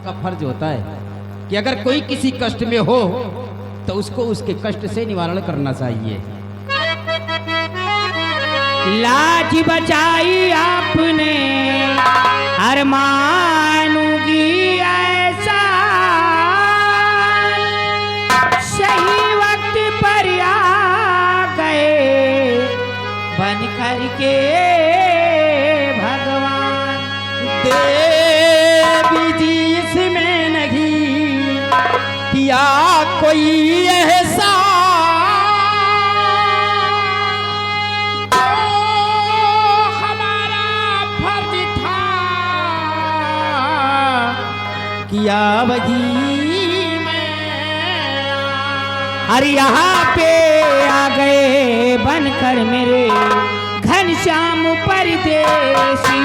का फर्ज होता है कि अगर कोई किसी कष्ट में हो तो उसको उसके कष्ट से निवारण करना चाहिए। लाज बचाई आपने अरमानूगी ऐसा, सही वक्त पर आ गए बन करके भगवान। देवी जी इसमें नहीं किया कोई ऐसा, किया वही मैं। अरे यहाँ पे आ गए बनकर मेरे घनश्याम परदेसी,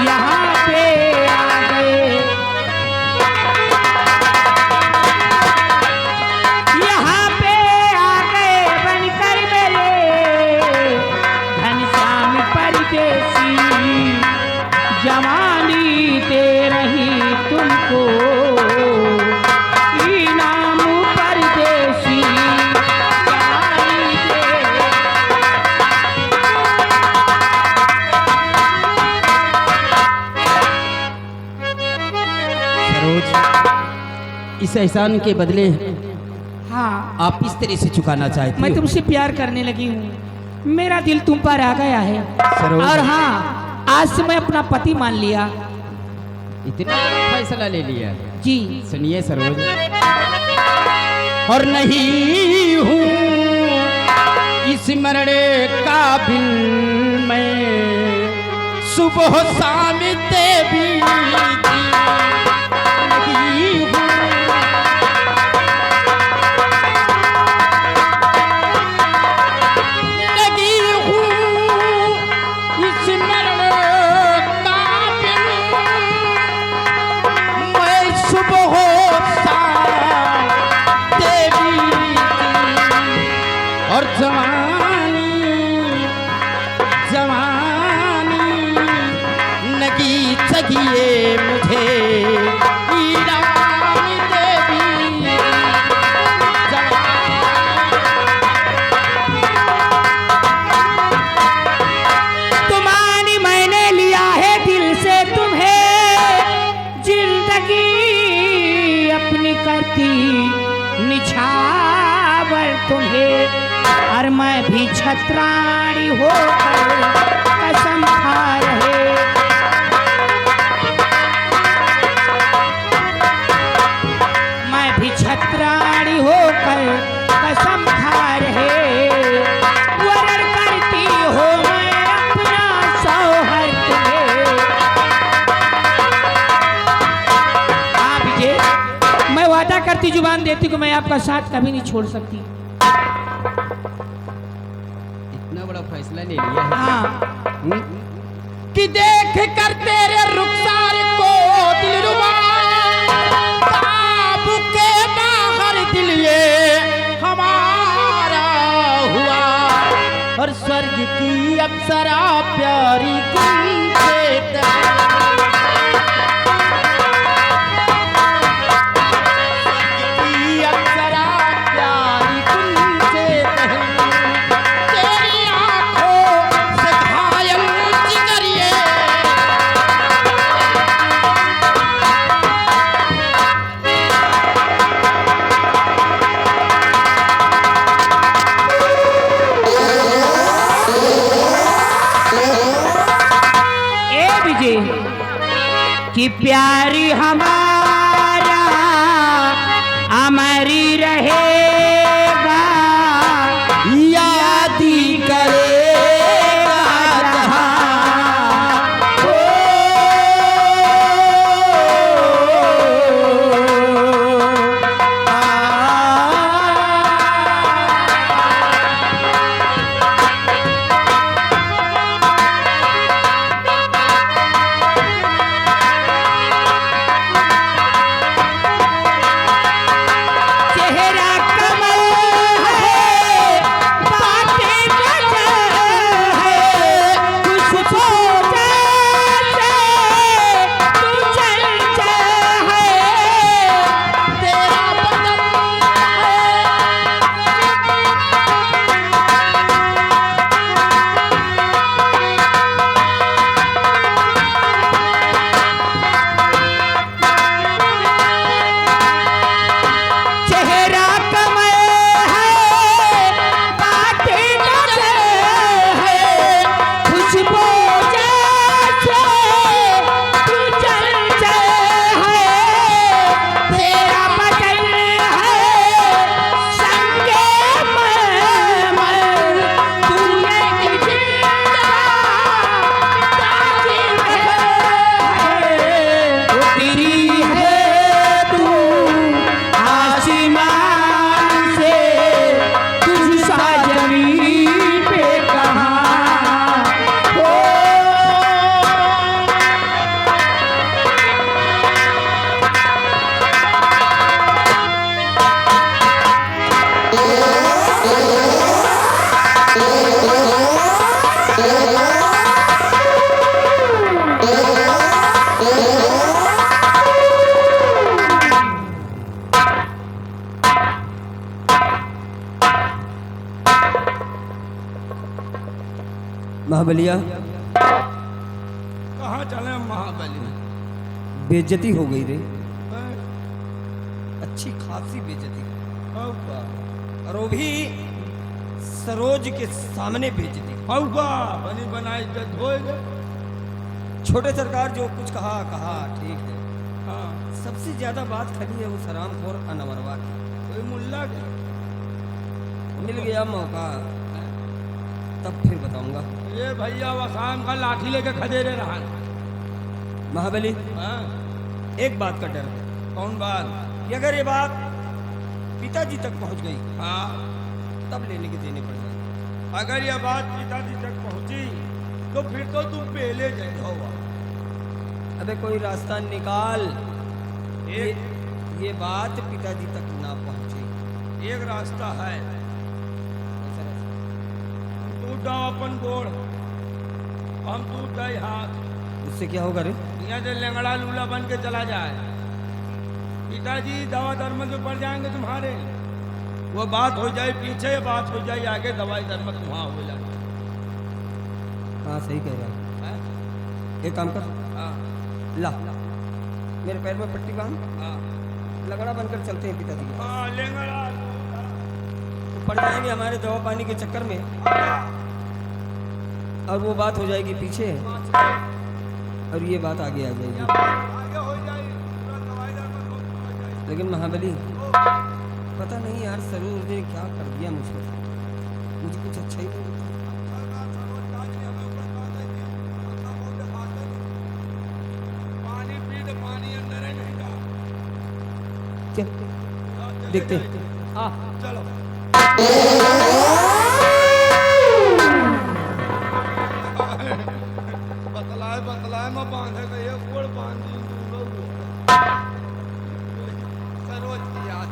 यहाँ पे आ गए, यहाँ पे आ गए बनकर मेरे घनश्याम परदेसी। जवानी दे रही तुमको इनाम परदेसी, जवानी दे। सरोज, इस एहसान के बदले हाँ, आप इस तरह से चुकाना चाहती मैं हो। तुमसे प्यार करने लगी हूँ, मेरा दिल तुम पर आ गया है। सरोज। और हाँ, आज से मैं अपना पति मान लिया। इतना फैसला ले लिया? जी सुनिए सरोज, और नहीं हूँ इस मरने काबिल मैं, सुबह शाम देवी नहीं हूँ। नहीं हूँ इस मरने काबिल मैं, सुबह शाम देवी और जवानी जवानी नगी चाहिए मुझे ईरानी देवी तुम्हारी मैंने लिया है दिल से तुम्हें, जिंदगी अपनी करती निछावर तुम्हें। और मैं भी छत्राणी होकर कसम खा रहे, मैं भी छत्राणी होकर कसम खा रहे। वरण करती हो मैं अपना सौहर्द में। आप ये मैं वादा करती, जुबान देती कि मैं आपका साथ कभी नहीं छोड़ सकती। इतना बड़ा फैसला ले लिया है। हाँ, कि देख कर तेरे रुखसार को दिलरुबा काबू के बाहर दिल ये हमारा हुआ, और स्वर्ग की अप्सरा प्यारी कुंज से की अप्सरा प्यारी कुंज से तेरी आंखों से घायल जिगर ये ए विजय कि प्यारी हमारा अमरी रहेगा, यादी करेगा जहां। चेहरा कम महाबलिया कहाँ चले महाबली? बेइज्जती हो गई रे, अच्छी खासी बेइज्जती। और वो भी सरोज के सामने बेइज्जती। बनी बनाई इज्जत होएगा। छोटे सरकार जो कुछ कहा कहा ठीक है, हाँ, सबसे ज्यादा बात खड़ी है वो सरामखोर अनवरवा की। कोई मुल्ला के मिल गया मौका तब फिर बताऊंगा। ये भैया वसाम का लाठी लेके खदेरे रहा। महाबली हाँ, एक बात का डर है कौन बात? कि अगर ये बात पिताजी तक पहुंच गई हाँ, तब लेने के देने पड़ जाएंगे। अगर ये बात पिताजी तक पहुंची तो फिर तो तुम पहले जाओ। अबे कोई रास्ता निकाल, एक ये बात पिताजी तक ना पहुंचे। एक रास्ता है, ऐसा रास्ता। टूट जाओ अपन गोड़, हम टूट जाए हाथ। उससे क्या होगा रे? यहाँ से लंगड़ा लूला बन के चला जाए, पिताजी दवा दर्मन में पड़ जाएंगे तुम्हारे। वो बात हो जाए पीछे, बात हो जाए आगे, दवाई दर्मन वहाँ हो जाए। हाँ सही कह रहा है। एक काम कर, हाँ ला मेरे पैर में पट्टी बांध, हाँ लगड़ा बनकर चलते हैं पिताजी के पास। हाँ, लंगड़ा तो पड़ जाएंगे हमारे दवा पानी के चक्कर में, और वो बात हो जाएगी पीछे, और ये बात आगे आ जाएगी। आगे हो जाए, दवाई दर्मन हो जाए। लेकिन महाबली पता नहीं यार सरूर ने क्या कर दिया मुझे कुछ अच्छा ही नहीं लगता। पानी पी तो पानी अंदर ही नहीं था। चल देखते हैं। हाँ चलो बतलाए मैं बांधे गए गोड़ बांध दी सरोज की याद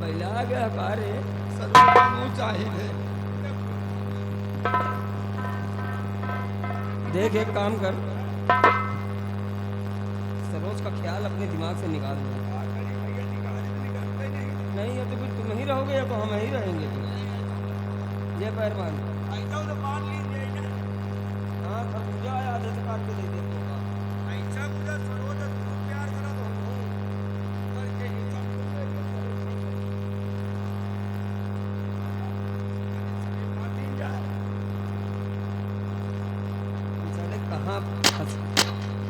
पहला गया कार्य सरोज का मुँह चाहिए। देख एक काम कर, सरोज का ख्याल अपने दिमाग से निकाल दो। नहीं है तो फिर तुम ही रहोगे या तो हम ही रहेंगे। ये पैर बांध। ऐसा तो बांध लीजिए ना। हाँ खरबूजा है, आधे से काट के दे दे। ऐसा मुझे सरोज से प्यार करा तो करके ही सब साले कहाँ फंस।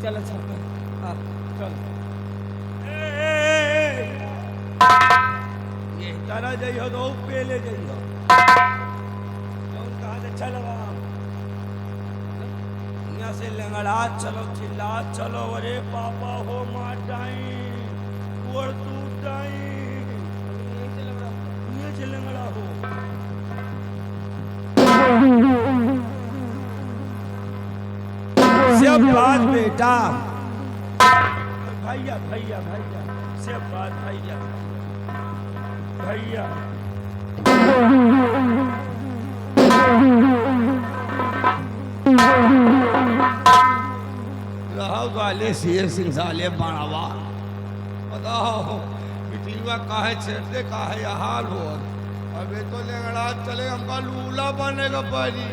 चल अच्छा हाँ चल ये तारा जाइयो तो पहले जाइयो। कहाँ से चल यहाँ से लंगड़ा चलो, चिल्ला चलो, अरे पापा हो मार जाई, गोड़ टूट जाई। यहाँ से लंगड़ा हो। सब बात बेटा, भैया भैया भैया, सब बात भैया भैया। रहो वाले शेर सिंह साले बढ़ावा बताओ पिटलीवा काहे छेड़ते काहे यह हाल हो। अबे तो लंगड़ा चले, हमका लूला बनेगा परी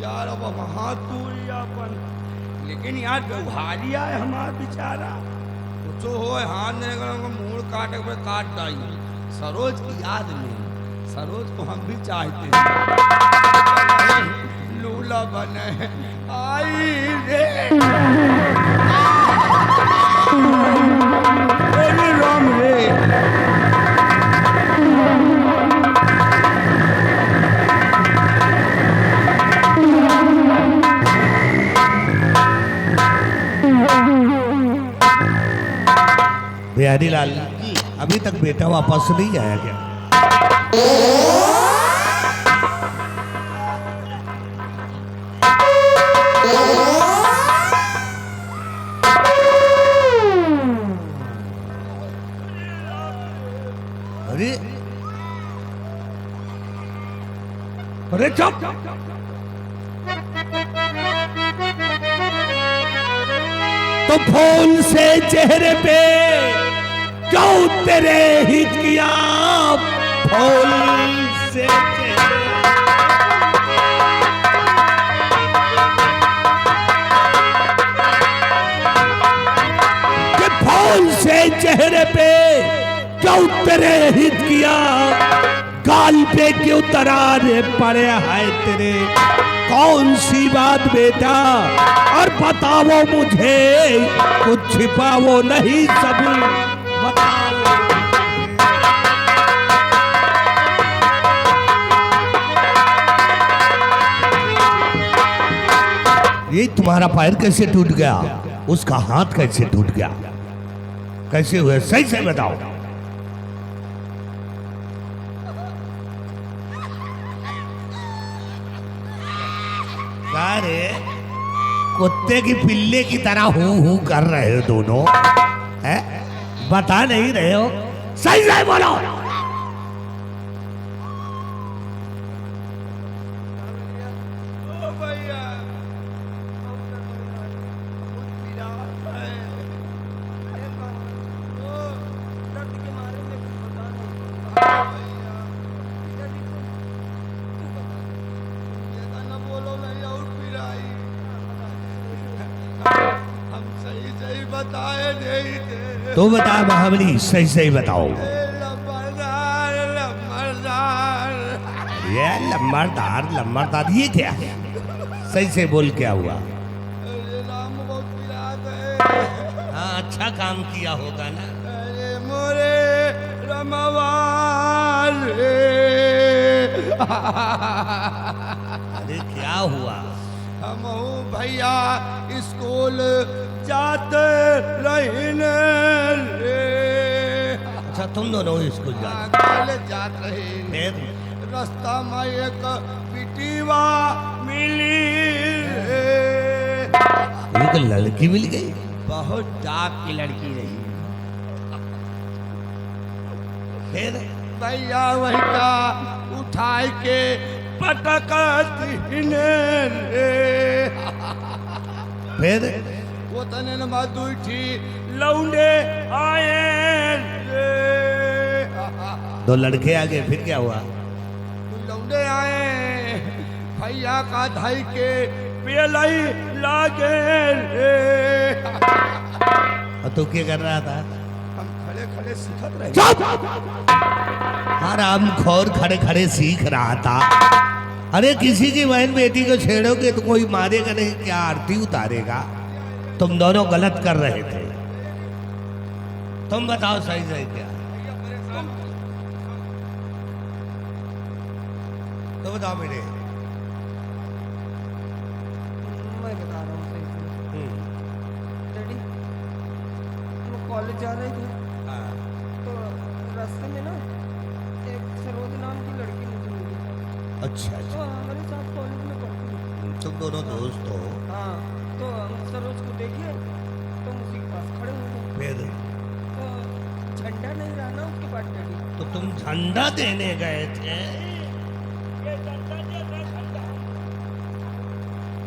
यार। अब हाथ दूरी अपन, लेकिन यार व्यवहारिया है हमारा बेचारा। जो हो हाथ नहीं करेंगे मूड काटे पे काट डाली। सरोज की याद नहीं, सरोज को हम भी चाहते हैं। लूला बने आई रे राम रे। बिहारी लाल जी अभी तक बेटा वापस नहीं आया क्या? अरे अरे चुप! तो फोन से चेहरे पे क्यों तेरे ही किया फोन से चेहरे चेहरे पे क्यों तेरे हित किया, गाल पे क्यों तरारे पड़े है तेरे, कौन सी बात बेटा और बताओ मुझे, कुछ छिपाओ नहीं सब बताओ। ये तुम्हारा पैर कैसे टूट गया, उसका हाथ कैसे टूट गया, कैसे हुए सही से बताओ। अरे कुत्ते की पिल्ले की तरह हूं कर रहे हो दोनों, है बता नहीं रहे हो, सही से बोलो। बताए नहीं थे। तो बता महाबली, सही सही बताओ। लम्बरदार लम्बरदार। ये लम्बरदार ये क्या है, सही से बोल क्या हुआ। अरे राम बहुत पिरात है। हाँ अच्छा काम किया होगा ना। अरे मोरे रमवार अरे क्या हुआ। हम भैया स्कूल जाते रहने रे। अच्छा तुम दोनों स्कूल जाते कॉलेज जात रहे, रास्ता में एक पिटीवा मिली रे। एक लड़की मिल गई, बहुत टाप की लड़की रही। फिर भैया वही का उठाए के पटकती रे। फिर वो तने न मधुठी लौंडे आए रे। दो लड़के आ गए, फिर क्या हुआ। लौंडे आए, भैया का धाई के पेलाई लागे रे। और तू क्या कर रहा था। हम खड़े खड़े सीखत रहे। चुप। आराम खोर खड़े खड़े सीख रहा था। अरे किसी की बहन बेटी को छेड़ोगे तो कोई मारेगा नहीं, क्या आरती उतारेगा। तुम दोनों गलत कर रहे थे। तुम बताओ सही सही क्या। तो बताओ मेरे। मैं बता रहा हूँ सही से। डैडी हम कॉलेज जा रहे थे, तो रास्ते में ना एक सरोज नाम की लड़की मुझे मिली। अच्छा तो अच्छा, हमारे साथ कॉलेज में पढ़ती थी। तुम दोनों दोस्त हो। हाँ, तो हम सरोज को देखे तो उसी के पास खड़े हो गए। फिर तो झंडा नहीं रहा ना उसके पास डैडी। तो तुम झंडा देने गए थे।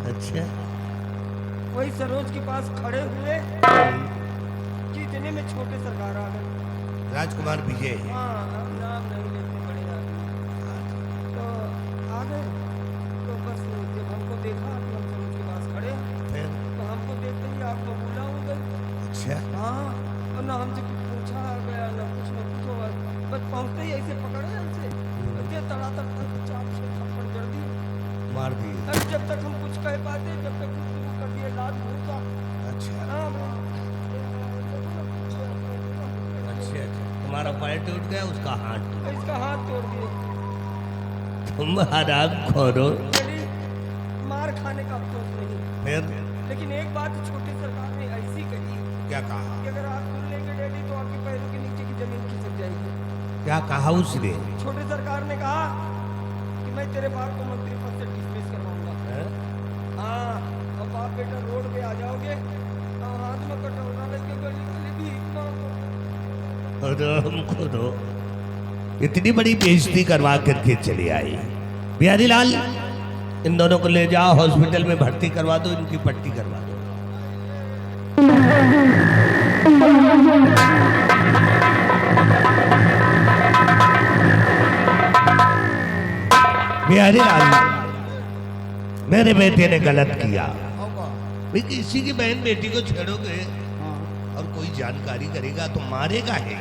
अच्छा वही सरोज के पास खड़े हुए कि इतने में छोटे सरकार आ गए। राजकुमार विजय। हाँ, हम नाम नहीं लेते बड़े आदमी। तो आ गए, तो बस जब हमको देखा कि हम सरोज के पास खड़े हैं, फिर तो हमको देखते ही आप बबूला हो गए। अच्छा हाँ, और ना हमसे कुछ पूछा गया ना कुछ हुआ, बस पहुँचते ही ऐसे पकड़े हमसे, ऐसे तड़ातड़ चाप से थप्पड़ जड़ दिए। मार दिए। अरे जब तक हम कुछ कह पाते, जब तक कुछ शुरू कर दिए लाद भूसा। अच्छा हाँ, अच्छा अच्छा, तुम्हारा पैर टूट गया, उसका हाथ टूट इसका हाथ तोड़ दिए। गया। तुम आराम खोरो। मेरी मार खाने का अफसोस नहीं, फिर लेकिन एक बात छोटी सरकार ने ऐसी कही क्या कहा। कि अगर आप सुन लेंगे डैडी तो आपके पैरों के नीचे की जमीन खिसक जाएगी। क्या कहा उसने। छोटी सरकार ने कहा कि मैं तेरे बाप को मंत्री पद से डिसमिस करवाऊंगा। हाँ, अब बाप बेटा रोड पे आ जाओगे तो हाथ में कटोरा लेके गली गली भीख मांगो। आराम खोरो। इतनी बड़ी बेइज्जती करवा करके चली आई। बिहारी लाल, इन दोनों को ले जाओ हॉस्पिटल में भर्ती करवा दो, इनकी पट्टी करवा दो। बिहारी लाल, मेरे बेटे ने गलत किया। भाई किसी की बहन बेटी को छेड़ोगे और कोई जानकारी करेगा तो मारेगा है।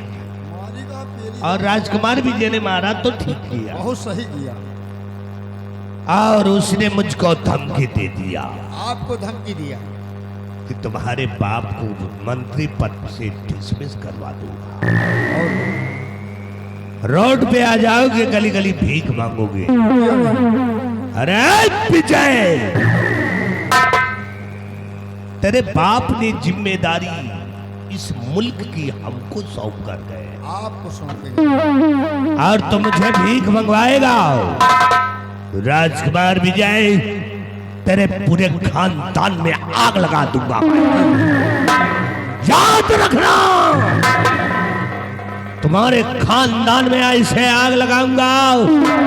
मारेगा तेरी। और राजकुमार विजय ने मारा तो ठीक किया, बहुत सही किया। और उसने मुझको धमकी दे दिया आपको धमकी दिया कि तुम्हारे बाप को मंत्री पद से डिसमिस करवा दूंगा, रोड पे आ जाओगे, गली गली भीख मांगोगे। अरे विजय, तेरे बाप ने जिम्मेदारी इस मुल्क की हमको सौंप कर गए, आपको सौंपेगा। और तुम मुझे भीख मंगवाएगा। राजकुमार विजय, तेरे पूरे खानदान में आग लगा दूंगा। याद रखना, तुम्हारे खानदान में ऐसे आग लगाऊंगा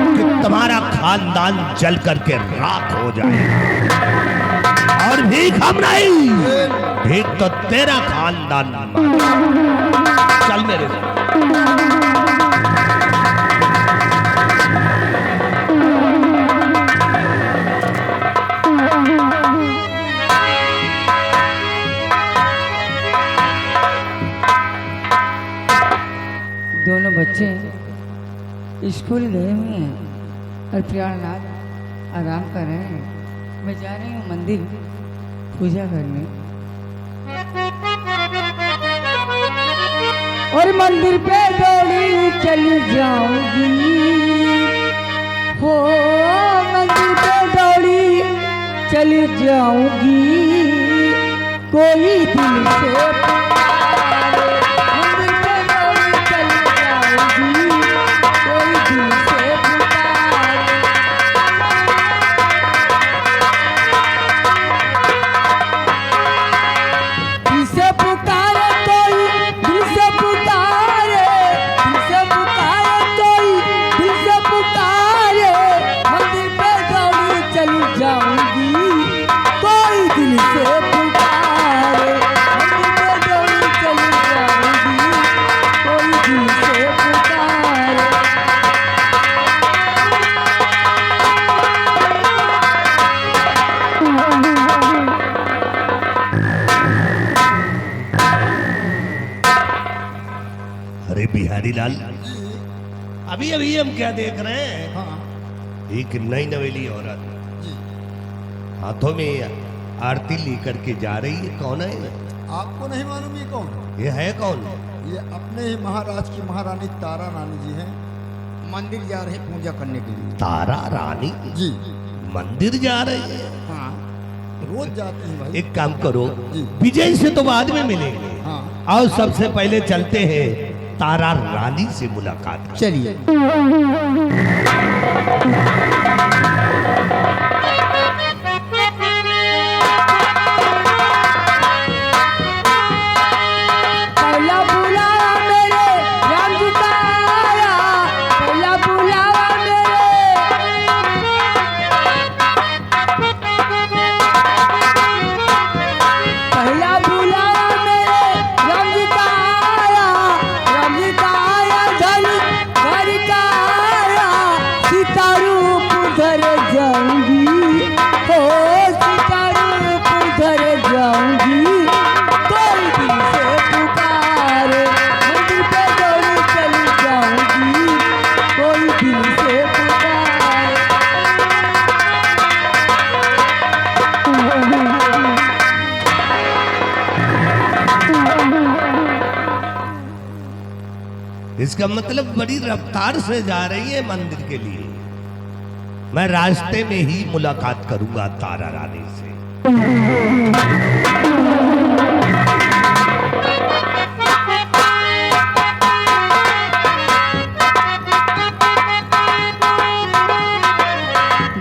कि तुम्हारा खानदान जल करके राख हो जाएगा। और भीख हम नहीं, भीख तो तेरा खानदान मांगेगा। चल मेरे साथ। दोनों बच्चे स्कूल गए हुए हैं और प्रियानाथ आराम कर रहे हैं। मैं जा रही हूँ मंदिर पूजा करने, और मंदिर पे दौड़ी चली जाऊंगी। हो मंदिर पे दौड़ी चली जाऊंगी, कोई दिल से पुकारे। मंदिर पे दौड़ी चली जाऊंगी, कोई दिल से पुकारे। दिल से पुकारे कोई, दिल से पुकारे, दिल से पुकारे कोई, दिल से पुकारे। मंदिर पे दौड़ी चली जाऊंगी, कोई दिल से पुकारे। मंदिर पे दौड़ी चली जाऊंगी, कोई दिल से पुकारे। अरे बिहारी लाल, अभी अभी हम क्या देख रहे हैं? हाँ एक नई नवेली औरत जी। हाथों में आरती लेकर के जा रही है। कौन है? आपको नहीं मालूम ये कौन? ये है कौन? ये अपने ही महाराज की महारानी तारा रानी जी हैं। मंदिर जा रहे पूजा करने के लिए। तारा रानी जी मंदिर जा रही है? हाँ, रोज जाती हैं भाई। एक काम करो, जी। विजय से तो बाद में मिलेंगे, हाँ और सबसे पहले चलते हैं तारा रानी से मुलाकात करते। चलिए। पहला बुलावा मेरे राम जी का आया, पहला बुलावा पहला बुलावा मेरे राम जी का आया, राम जी का आया, घर का आया। सीता रूप धर जाऊंगी, हो सीता रूप धर जाऊंगी, कोई दिल से पुकारे। मंदिर पे दौड़ी चली जाऊंगी, कोई दिल से पुकारे। इसका मतलब बड़ी रफ्तार से जा रही है मंदिर के लिए। मैं रास्ते में ही मुलाकात करूंगा तारा रानी से।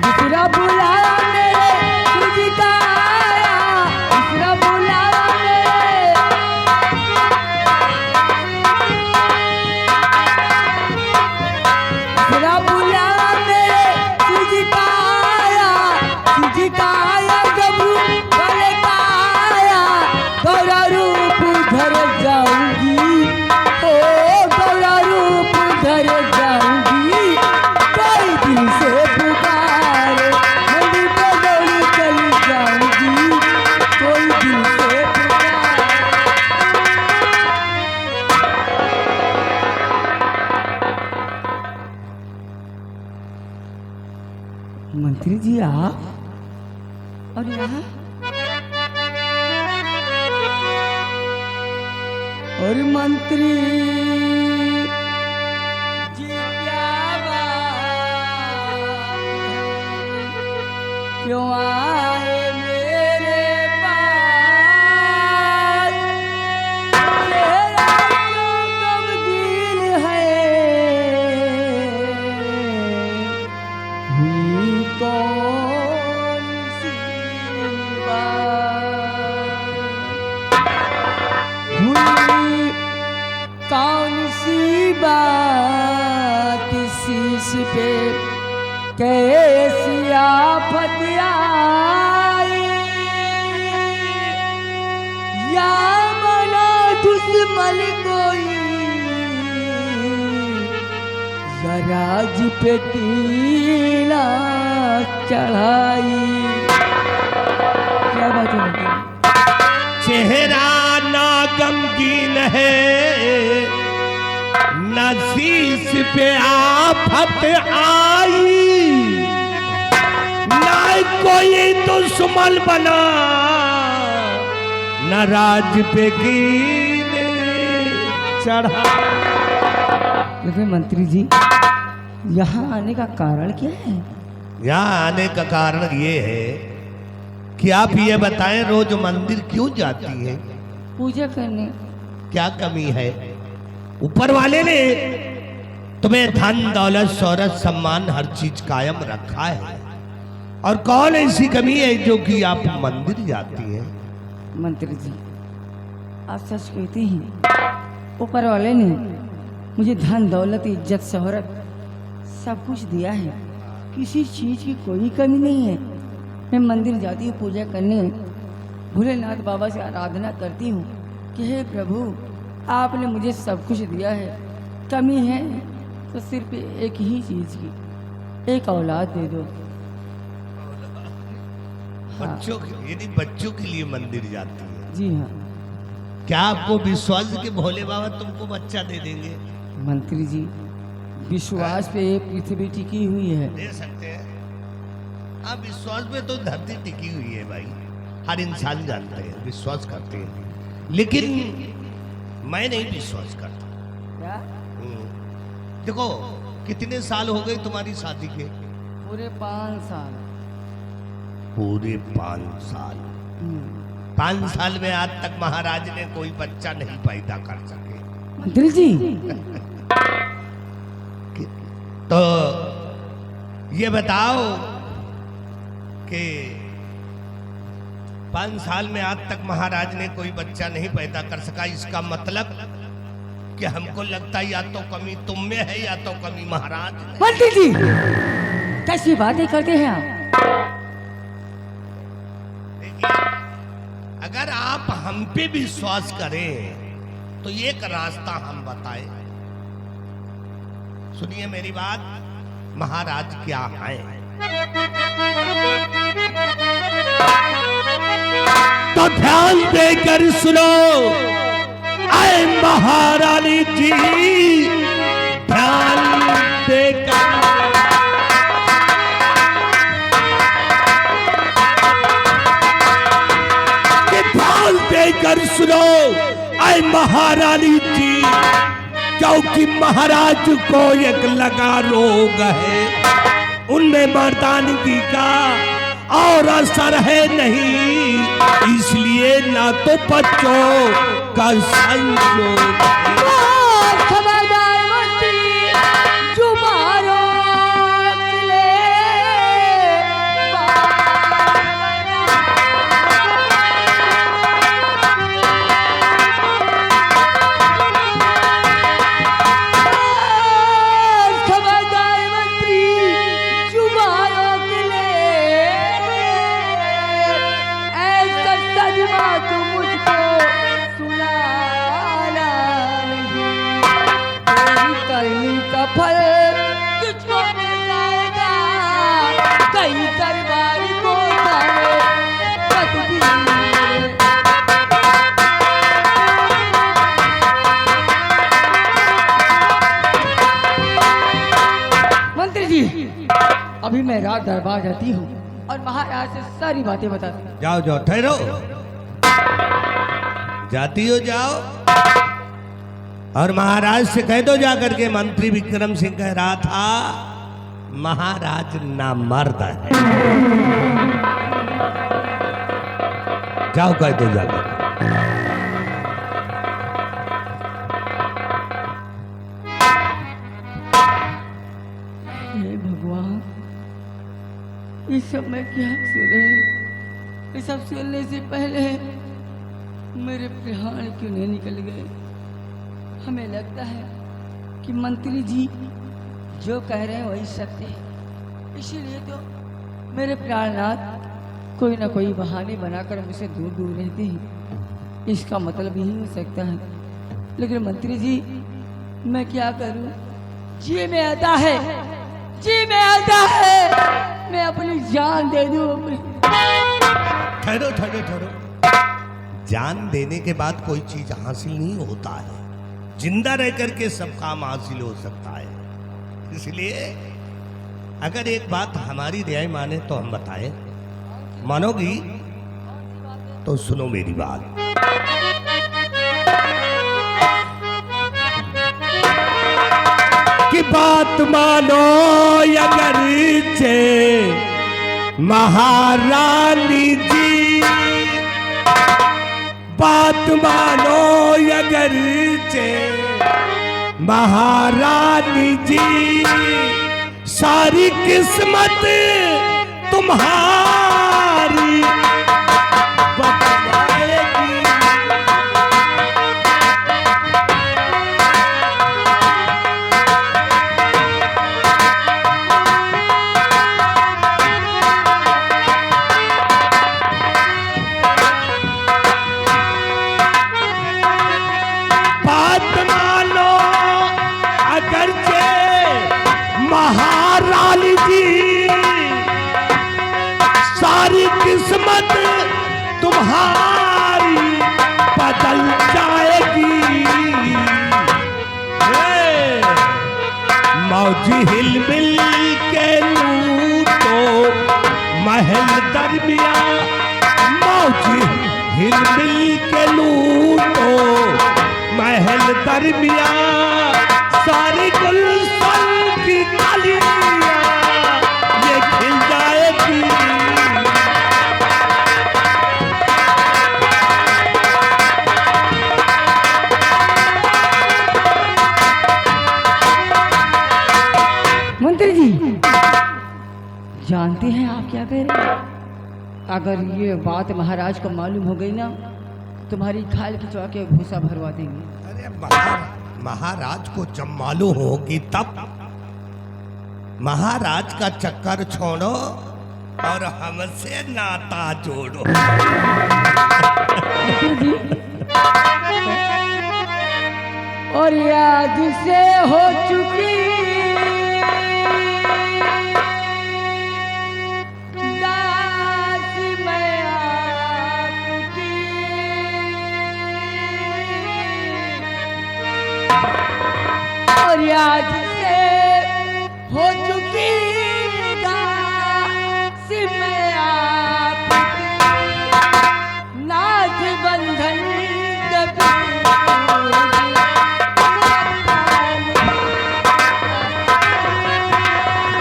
दूसरा बुलावा मेरे तुझी का आया, दूसरा बुलावा मेरे। दूसरा बुलावा मेरे तुझी का आया, तुझी का आया, गबरू वाले का आया। मंत्री जी आप और यहाँ और मंत्री जी क्या बात है? क्यों आए मेरे पास? चेहरा क्यों गमगीन है? हुई कौन सी बात? हुई कौन सी बात शीश पे कैसी आफत आई? या मना दुश्मन कोई राज पे कीला चढ़ाई। क्या बात है? चेहरा ना गमगीन है, न शीश पे आफत आई, न कोई दुश्मन बना, न राज पे कील चढ़ा। लेकिन मंत्री जी यहाँ आने का कारण क्या है? यहाँ आने का कारण ये है कि आप ये बताएं रोज मंदिर क्यों जाती है? पूजा करने। क्या कमी है? ऊपर वाले ने तुम्हें धन दौलत शौहरत सम्मान हर चीज कायम रखा है, और कौन ऐसी कमी है जो कि आप मंदिर जाती है? मंत्री जी आप सच कहते हैं, ऊपर वाले ने मुझे धन दौलत इज्जत शोहरत सब कुछ दिया है, किसी चीज की कोई कमी नहीं है। मैं मंदिर जाती हूँ पूजा करने, भोलेनाथ बाबा से आराधना करती हूँ कि हे प्रभु आपने मुझे सब कुछ दिया है, कमी है तो सिर्फ एक ही चीज की, एक औलाद दे दो। हाँ। बच्चों के, यदि बच्चों के लिए मंदिर जाती है, जी हाँ क्या आपको विश्वास है कि भोले बाबा तुमको बच्चा दे देंगे? मंत्री जी विश्वास पे ये पृथ्वी टिकी हुई है। दे सकते हैं आप, विश्वास पे तो धरती टिकी हुई है भाई, हर इंसान जानते हैं, विश्वास करते हैं, लेकिन मैं नहीं विश्वास करता। क्या? देखो कितने साल हो गए तुम्हारी शादी के? पूरे 5 साल। पूरे 5 साल। 5 साल में आज तक महाराज ने कोई बच्चा नहीं पैदा कर सके। मंत्री जी तो ये बताओ कि 5 साल में आज तक महाराज ने कोई बच्चा नहीं पैदा कर सका, इसका मतलब कि हमको लगता है या तो कमी तुम में है या तो कमी महाराज में। मंत्री जी कैसी बातें करते हैं आप? देखिए, अगर आप हम पे विश्वास करें तो एक रास्ता हम बताएं। सुनिए मेरी बात, महाराज क्या है? तो ध्यान देकर सुनो, आए महारानी जी, ध्यान देकर। ध्यान देकर सुनो, आए महारानी जी, क्योंकि महाराज को एक लगा रोग है, उनमें मर्दानगी का और असर है नहीं, इसलिए ना तो बच्चों का संयोग है। खबरदार मंत्री जुबानों के खबरदार मंत्री जुबानों के लिए ऐसा सजमा तो मुझको सुनाना नहीं। अभी मैं रात दरबार जाती हूँ और महाराज से सारी बातें बताती हूँ। जाओ जाओ ठहरो, जाती हो जाओ और महाराज से कह दो जाकर के मंत्री विक्रम सिंह कह रहा था महाराज नामर्द है। जाओ कह दो जाकर। हे भगवान, ये सब मैं क्या सुने? ये सब सुनने से पहले मेरे प्राण क्यों नहीं निकल गए? हमें लगता है कि मंत्री जी जो कह रहे हैं वही सत्य है, इसीलिए तो मेरे प्राणनाथ कोई ना कोई बहाने बनाकर मुझसे दूर दूर रहते हैं। इसका मतलब यही हो सकता है। लेकिन मंत्री जी, मैं क्या करूं? जी में आता है, जी में आता है, मैं अपनी जान दे दूं अपनी। ठहरो ठहरो ठहरो, जान देने के बाद कोई चीज हासिल नहीं होता है। जिंदा रह करके सब काम हासिल हो सकता है। इसलिए अगर एक बात हमारी रियाई माने तो हम बताएं, मानोगी तो सुनो मेरी बात। कि बात मानो अगर चे महारानी जी, बात मानो अगर चे महारानी जी, सारी किस्मत तुम्हारी बतलाएगी। बात मानो अगरचे महारानी जी, सारी किस्मत तुम्हारी बदल जाएगी। मौजी हिलमिल के लूटो महल दरमिया, मौजी हिलमिल के लूटो महल दरमिया, सारी गुलशन की कलियां ये खिल जाएगी। मंत्री जी, जानते हैं आप क्या कह रहे हैं? अगर ये बात महाराज को मालूम हो गई ना, तुम्हारी खाल खिंचवा के भूसा भरवा देंगे। अरे महाराज को जब मालूम होगी तब। महाराज का चक्कर छोड़ो और हमसे नाता जोड़ो। जी, और याद से हो चुकी दास मैं आपकी, और याद से हो चुकी